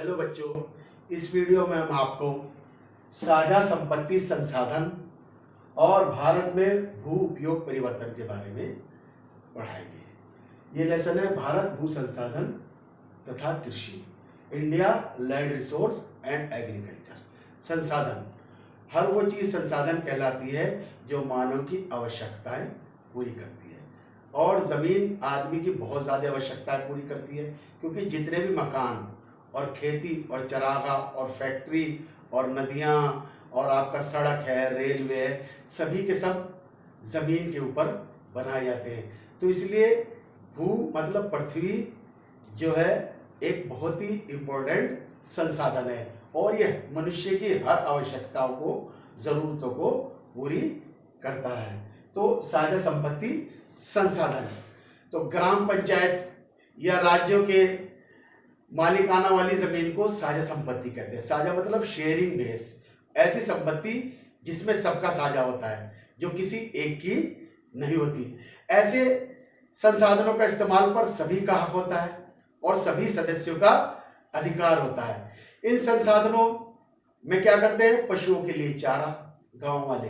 Hello बच्चों, इस video में हम आपको साझा संपत्ति संसाधन और भारत में भू उपयोग परिवर्तन के बारे में पढ़ाएंगे। ये लेसन है भारत भू संसाधन तथा कृषि, India land resource and agriculture. संसाधन, हर वो चीज संसाधन कहलाती है जो मानव की आवश्यकताएं पूरी करती है, और जमीन आदमी की बहुत ज्यादा आवश्यकताएं पूरी करती है, क्योंकि जितने भी मकान और खेती और चरागाह और फैक्ट्री और नदियां और आपका सड़क है, रेलवे है, सभी के सब जमीन के ऊपर बनाए जाते हैं। तो इसलिए भू मतलब पृथ्वी जो है एक बहुत ही इंपॉर्टेंट संसाधन है, और यह मनुष्य की हर आवश्यकताओं को, जरूरतों को पूरी करता है। तो साझा संपत्ति संसाधन, तो ग्राम पंचायत या राज्यों के मालिकाना वाली जमीन को साझा संपत्ति कहते हैं। साझा मतलब शेयरिंग बेस, ऐसी संपत्ति जिसमें सबका साझा होता है, जो किसी एक की नहीं होती। ऐसे संसाधनों का इस्तेमाल पर सभी का हक होता है और सभी सदस्यों का अधिकार होता है। इन संसाधनों में क्या करते हैं? पशुओं के लिए चारा गांव वाले,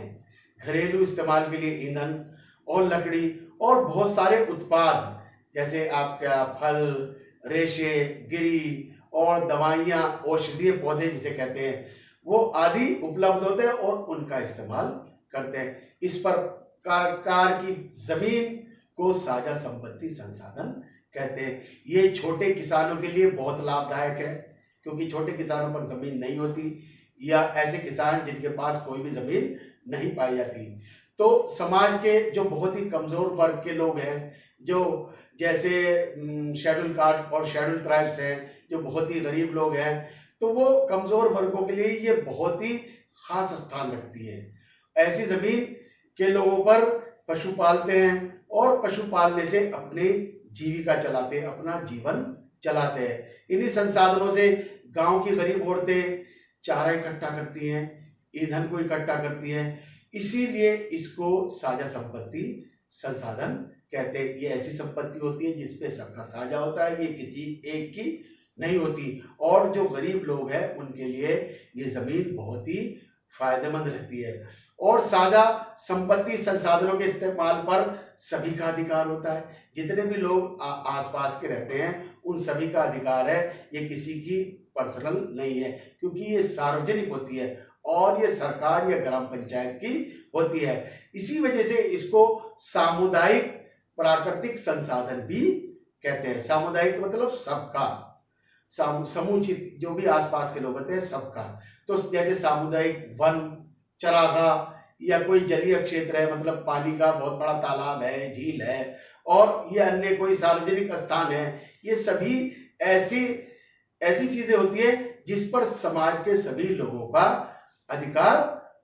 घरेलू इस्तेमाल के लिए ईंधन और लकड़ी, और बहुत सारे उत्पाद जैसे आपका फल, रेशे, गिरी और दवाइयां, औषधीय पौधे जिसे कहते हैं, वो आदि उपलब्ध होते हैं और उनका इस्तेमाल करते हैं। इस प्रकार की जमीन को साझा संपत्ति संसाधन कहते हैं। ये छोटे किसानों के लिए बहुत लाभदायक है, क्योंकि छोटे किसानों पर जमीन नहीं होती, या ऐसे किसान जिनके पास कोई भी जमीन नहीं पाई जाती। तो समाज के जो बहुत ही कमजोर वर्ग के लोग हैं, जो जैसे शेड्यूल कास्ट और शेड्यूल ट्राइब्स हैं, जो बहुत ही गरीब लोग हैं, तो वो कमजोर वर्गों के लिए ये बहुत ही खास स्थान रखती है। ऐसी जमीन के लोगों पर पशु पालते हैं और पशु पालने से अपनी जीविका चलाते हैं, अपना जीवन चलाते हैं। इन्हीं संसाधनों से गांव की गरीब औरतें चारा इकट्ठा करती हैं, ईंधन को इकट्ठा करती हैं, इसीलिए इसको साझा संपत्ति संसाधन कहते हैं। ये ऐसी संपत्ति होती है जिसपे सबका साझा होता है, ये किसी एक की नहीं होती, और जो गरीब लोग हैं उनके लिए ये जमीन बहुत ही फायदेमंद रहती है। और साझा संपत्ति संसाधनों के इस्तेमाल पर सभी का अधिकार होता है। जितने भी लोग आसपास के रहते हैं उन सभी का अधिकार है, ये किसी की पर्सनल नहीं है, क्योंकि ये सार्वजनिक होती है और ये सरकार या ग्राम पंचायत की होती है। इसी वजह से इसको सामुदायिक प्राकृतिक संसाधन भी कहते हैं। सामुदायिक मतलब सबका, समुचित जो भी आसपास के लोग होते हैं सबका। तो जैसे सामुदायिक वन, चरागाह, या कोई जलीय क्षेत्र है, मतलब पानी का बहुत बड़ा तालाब है, झील है, और ये अन्य कोई सार्वजनिक स्थान है, ये सभी ऐसी चीजें होती है जिस पर समाज के सभी लोगों का अधिकार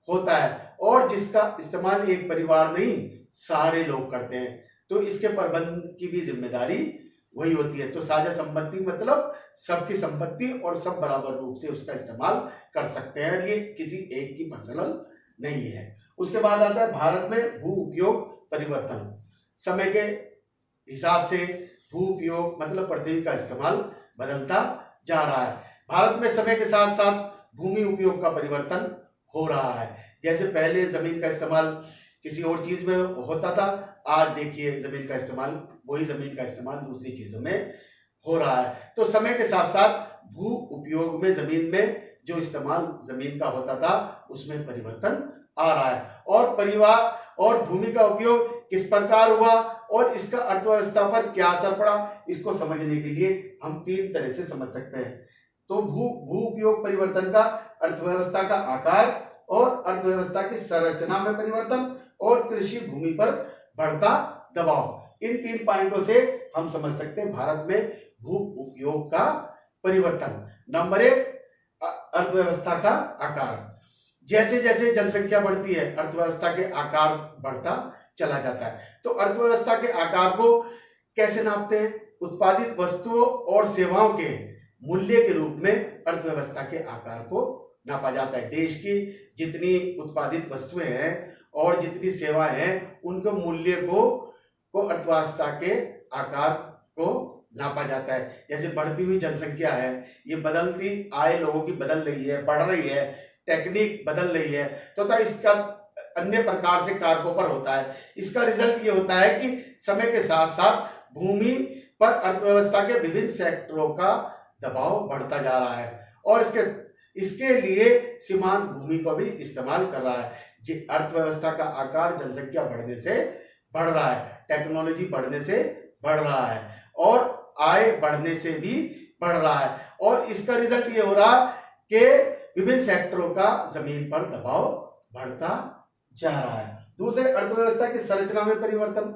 होता है, और जिसका इस्तेमाल एक परिवार नहीं सारे लोग करते हैं। तो इसके प्रबंध की भी जिम्मेदारी वही होती है। तो साझा संपत्ति मतलब सबकी संपत्ति और सब बराबर रूप से उसका इस्तेमाल कर सकते हैं, ये किसी एक की पर्सनल नहीं है। उसके बाद आता है भारत में भू उपयोग परिवर्तन। समय के हिसाब से भू उपयोग मतलब पृथ्वी का इस्तेमाल बदलता जा रहा है। भारत में समय के साथ साथ भूमि उपयोग का परिवर्तन हो रहा है। जैसे पहले जमीन का इस्तेमाल किसी और चीज में होता था, आज देखिए जमीन का इस्तेमाल, वही जमीन का इस्तेमाल दूसरी चीजों में हो रहा है। तो समय के साथ साथ भू उपयोग में जमीन में जो इस्तेमाल जमीन का होता था उसमें परिवर्तन आ रहा है, और परिवार और भूमि का उपयोग किस प्रकार हुआ और इसका अर्थव्यवस्था पर क्या असर पड़ा, इसको समझने के लिए हम तीन तरह से समझ सकते हैं। तो भू उपयोग परिवर्तन का अर्थव्यवस्था का आकार और अर्थव्यवस्था की संरचना में परिवर्तन और कृषि भूमि पर बढ़ता दबाव, इन तीन पॉइंटों से हम समझ सकते हैं भारत में भू उपयोग का परिवर्तन। नंबर एक, अर्थव्यवस्था का आकार। जैसे जैसे जनसंख्या बढ़ती है अर्थव्यवस्था के आकार बढ़ता चला जाता है। तो अर्थव्यवस्था के आकार को कैसे नापते हैं? उत्पादित वस्तुओं और सेवाओं के मूल्य के रूप में अर्थव्यवस्था के आकार को नापा जाता है। देश की जितनी उत्पादित वस्तुएं हैं और जितनी सेवाएं हैं उनके मूल्य को अर्थव्यवस्था के आकार को नापा जाता है। जैसे बढ़ती हुई जनसंख्या है, ये बदलती आय लोगों की बदल रही है, बढ़ रही है, टेक्निक बदल रही है, तो इसका अन्य प्रकार से कारकों पर होता है। इसका रिजल्ट ये होता है कि समय के साथ साथ भूमि पर अर्थव्यवस्था के विभिन्न सेक्टरों का दबाव बढ़ता जा रहा है और इसके लिए सीमांत भूमि को भी इस्तेमाल कर रहा है। अर्थव्यवस्था का आकार जनसंख्या बढ़ने से बढ़ रहा है, टेक्नोलॉजी बढ़ने से बढ़ रहा है और आय बढ़ने से भी बढ़ रहा है और इसका रिजल्ट ये हो रहा कि विभिन्न सेक्टरों का जमीन पर दबाव बढ़ता जा रहा है। दूसरे, अर्थव्यवस्था की संरचना में परिवर्तन।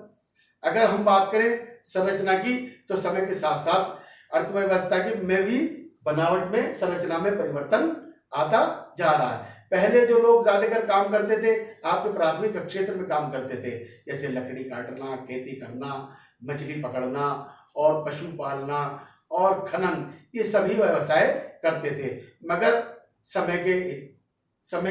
अगर हम बात करें संरचना की, तो समय के साथ साथ अर्थव्यवस्था की में भी बनावट में, संरचना में परिवर्तन आता जा रहा है। पहले जो लोग ज्यादातर काम करते थे, आपके प्राथमिक क्षेत्र में काम करते थे, जैसे लकड़ी काटना, खेती करना, मछली पकड़ना और पशु पालना और खनन, ये सभी व्यवसाय करते थे। मगर समय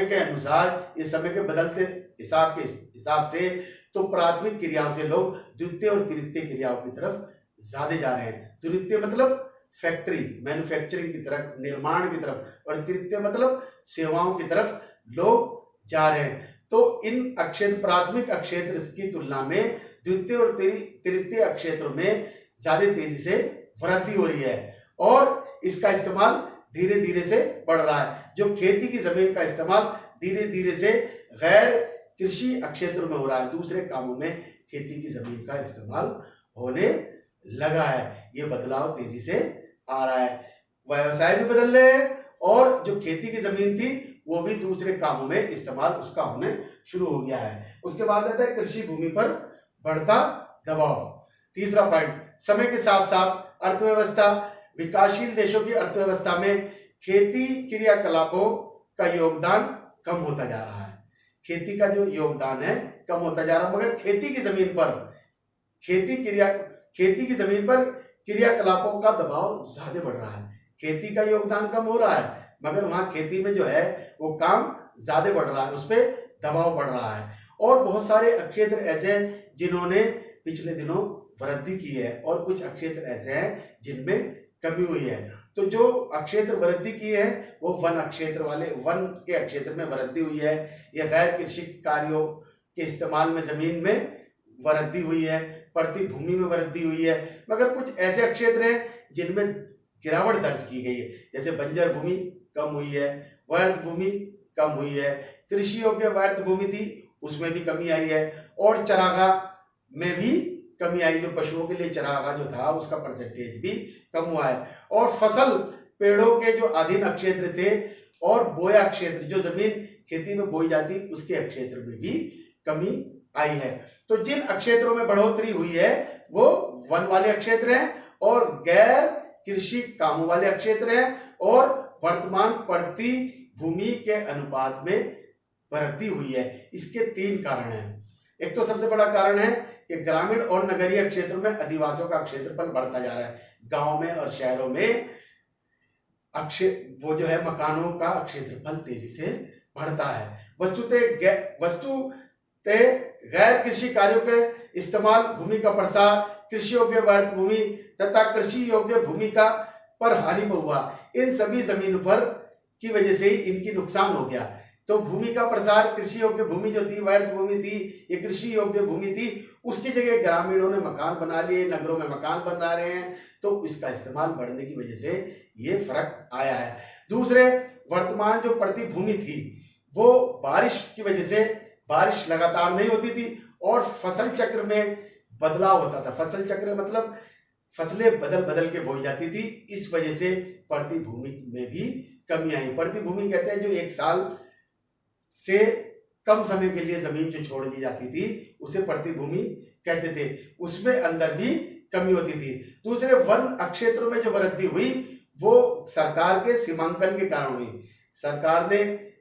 के अनुसार, ये समय के बदलते हिसाब से तो प्राथमिक क्रियाओं से लोग द्वितीय और तृतीय क्रियाओं की तरफ ज्यादा जा रहे हैं। तृतीय मतलब फैक्ट्री, मैन्युफैक्चरिंग की तरफ, निर्माण की तरफ, और तृतीय मतलब सेवाओं की तरफ लोग जा रहे हैं। तो इन प्राथमिक क्षेत्र की तुलना में द्वितीय और तृतीय क्षेत्रों में ज्यादा तेजी से वृद्धि हो रही है और इसका इस्तेमाल धीरे धीरे से बढ़ रहा है। जो खेती की जमीन का इस्तेमाल धीरे धीरे से गैर कृषि क्षेत्रों में हो रहा है, दूसरे कामों में खेती की जमीन का इस्तेमाल होने लगा है। ये बदलाव तेजी से आ रहा है, व्यवसाय भी बदल रहे हैं और जो खेती की जमीन थी वो भी दूसरे कामों में इस्तेमाल उसका होने शुरू हो गया है। उसके बाद आता है कृषि भूमि पर बढ़ता दबाव। तीसरा पॉइंट, समय के साथ साथ अर्थव्यवस्था, विकासशील देशों की अर्थव्यवस्था में खेती क्रियाकलापों का योगदान कम होता जा रहा है। खेती का जो योगदान है कम होता जा रहा है, मगर खेती की जमीन पर क्रियाकलापों का दबाव ज्यादा बढ़ रहा है। खेती का योगदान कम हो रहा है, मगर वहां खेती में जो है वो काम ज्यादा बढ़ रहा है, उस पर दबाव बढ़ रहा है। और बहुत सारे क्षेत्र ऐसे हैं जिन्होंने पिछले दिनों वृद्धि की है और कुछ क्षेत्र ऐसे हैं जिनमें कमी हुई है। तो जो क्षेत्र वृद्धि की है वो वन के क्षेत्र में वृद्धि हुई है, या गैर कृषि कार्यों के इस्तेमाल में जमीन में वृद्धि हुई है, पड़ती भूमि में वृद्धि हुई है। मगर कुछ ऐसे क्षेत्र हैं जिनमें गिरावट दर्ज की गई है, जैसे बंजर भूमि कम हुई है, व्यर्थ भूमि कम हुई है, कृषि योग्य व्यर्थ भूमि थी उसमें भी कमी आई है, और चरागाह में भी कमी आई। जो पशुओं के लिए चरागाह जो था उसका परसेंटेज भी कम हुआ है। और फसल, पेड़ों के जो अधीन क्षेत्र थे और बोया क्षेत्र, जो जमीन खेती में बोई जाती, उसके क्षेत्र में भी कमी आई है। तो जिन क्षेत्रों में बढ़ोतरी हुई है वो वन वाले क्षेत्र हैं और गैर कृषि कामों वाले क्षेत्र हैं, और वर्तमान पड़ती भूमि के अनुपात में वृद्धि हुई है। इसके 3 कारण हैं। एक तो सबसे बड़ा कारण है कि ग्रामीण और नगरीय क्षेत्रों में आदिवासियों का क्षेत्रफल बढ़ता जा रहा है। गांव में और शहरों में वो जो है मकानों का क्षेत्रफल तेजी से बढ़ता है। वस्तुतः गैर कृषि कार्यों के इस्तेमाल, भूमि का प्रसार, कृषि योग्य व्यर्थ भूमि तथा कृषि योग्य भूमि का पर हानि में हुआ। इन सभी जमीनों पर की वजह से ही इनकी नुकसान हो गया। तो भूमि का प्रसार, कृषि योग्य भूमि जो थी, व्यर्थ भूमि थी, ये कृषि योग्य भूमि थी, उसकी जगह ग्रामीणों ने मकान बना लिए, नगरों में मकान बना रहे हैं, तो इसका इस्तेमाल बढ़ने की वजह से ये फर्क आया है। दूसरे, वर्तमान जो पड़ती भूमि थी वो बारिश की वजह से, बारिश लगातार नहीं होती थी और फसल चक्र में बदलाव होता था। फसल चक्र मतलब फसलें बदल बदल के बोई जाती थी, इस वजह से पड़ती भूमि में भी कमी आई। पड़ती भूमि कहते हैं जो 1 साल से कम समय के लिए जमीन जो छोड़ दी जाती थी उसे पड़ती भूमि कहते थे, उसमें अंदर भी कमी होती थी। दूसरे, वन क्षेत्रों में जो वृद्धि हुई वो सरकार के सीमांकन के कारण हुई। सरकार ने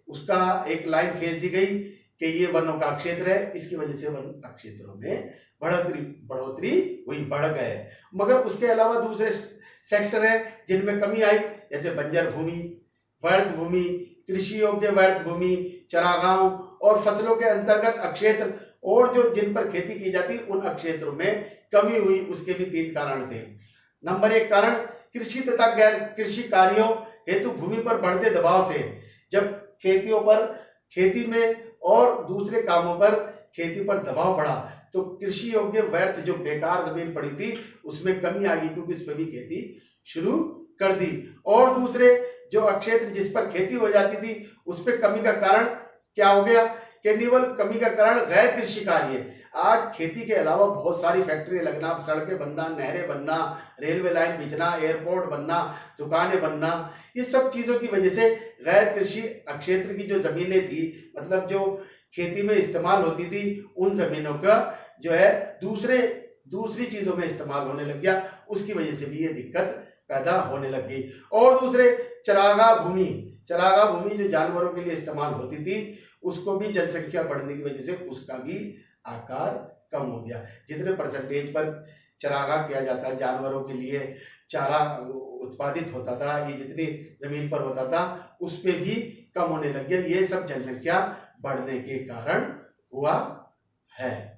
उसका एक लाइन खींच दी गई कि ये वनों का क्षेत्र है, इसकी वजह से वन क्षेत्रों में बढ़ोतरी हुई, बढ़ गए। मगर उसके अलावा दूसरे सेक्टर है जिनमें कमी आई, जैसे बंजर भूमि, व्यर्थ भूमि, कृषि योग्य व्यर्थ भूमि, चरागाहों और फसलों के अंतर्गत क्षेत्र, और जो जिन पर खेती की जाती उन क्षेत्रों में कमी हुई। उसके भी 3 कारण थे। नंबर 1 कारण, कृषि तथा गैर कृषि कार्यों हेतु भूमि पर बढ़ते दबाव से जब खेती में और दूसरे कामों पर खेती पर दबाव पड़ा तो कृषि योग्य व्यर्थ जो बेकार जमीन पड़ी थी उसमें कमी आ गई, क्योंकि उस पर भी खेती शुरू कर दी। और दूसरे जो अक्षेत्र जिस पर खेती हो जाती थी उस पर कमी का कारण क्या हो गया, केवल कमी का कारण गैर कृषि कार्य। आज खेती के अलावा बहुत सारी फैक्ट्री लगना, सड़कें बनना, नहरें बनना, रेलवे लाइन बिछना, एयरपोर्ट बनना, दुकानें बनना, ये सब चीजों की वजह से गैर कृषि क्षेत्र की जो जमीनें थी, मतलब जो खेती में इस्तेमाल होती थी, उन जमीनों का जो है दूसरी चीजों में इस्तेमाल होने लग गया। उसकी वजह से भी ये दिक्कत पैदा होने लग गई। और दूसरे चरागाह भूमि जो जानवरों के लिए इस्तेमाल होती थी, उसको भी जनसंख्या बढ़ने की वजह से उसका भी आकार कम हो गया। जितने परसेंटेज पर चरागाह किया जाता है, जानवरों के लिए चारा उत्पादित होता था, ये जितनी जमीन पर होता था उस पे भी कम होने लग गया। ये सब जनसंख्या बढ़ने के कारण हुआ है।